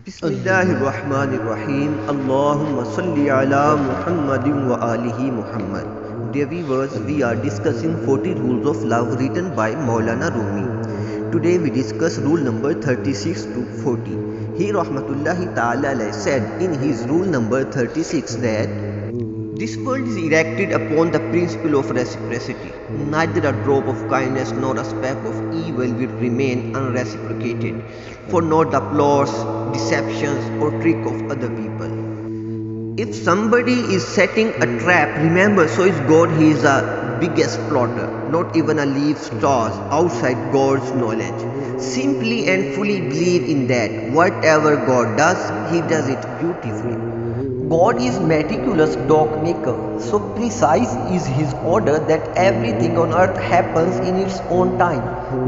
Bismillahirrahmanirrahim. Allahumma salli ala Muhammadin wa alihi Muhammad. Dear viewers, we are discussing 40 rules of love written by Molana Rumi. Today we discuss rule number 36 to 40. He rahmatullahi ta'ala said in his rule number 36 that this world is erected upon the principle of reciprocity. Neither a drop of kindness nor a speck of evil will remain unreciprocated, for not the applause, deceptions, or trick of other people. If somebody is setting a trap, remember, so is God. He is the biggest plotter. Not even a leaf stars outside God's knowledge. Simply and fully believe in that. Whatever God does, He does it beautifully. God is meticulous dog maker, so precise is his order that everything on earth happens in its own time,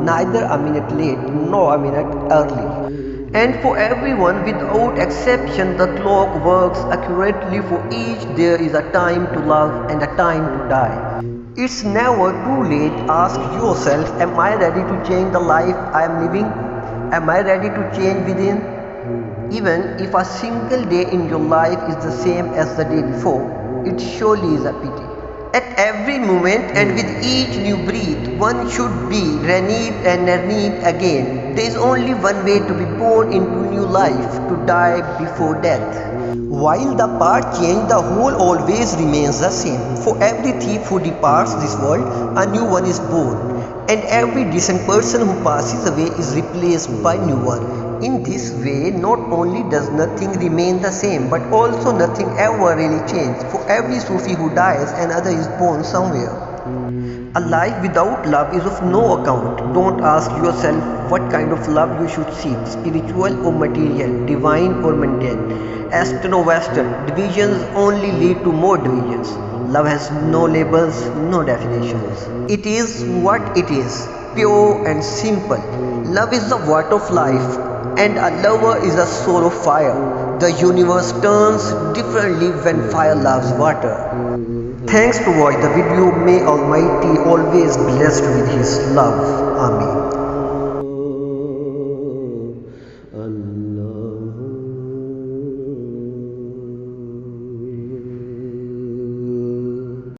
neither a minute late nor a minute early. And for everyone without exception the clock works accurately. For each there is a time to love and a time to die. It's never too late. Ask yourself, am I ready to change the life I am living? Am I ready to change within? Even if a single day in your life is the same as the day before, it surely is a pity. At every moment and with each new breath, one should be renewed and renewed again. There is only one way to be born into new life, to die before death. While the part change, the whole always remains the same. For every thief who departs this world, a new one is born. And every decent person who passes away is replaced by new one. In this way, not only does nothing remain the same, but also nothing ever really changes. For every Sufi who dies, another is born somewhere. A life without love is of no account. Don't ask yourself what kind of love you should seek, spiritual or material, divine or mundane, Eastern or Western. Divisions only lead to more divisions. Love has no labels, no definitions. It is what it is, pure and simple. Love is the water of life, and a lover is a soul of fire. The universe turns differently when fire loves water. Thanks to watch the video. May Almighty always blessed with His love. Amen.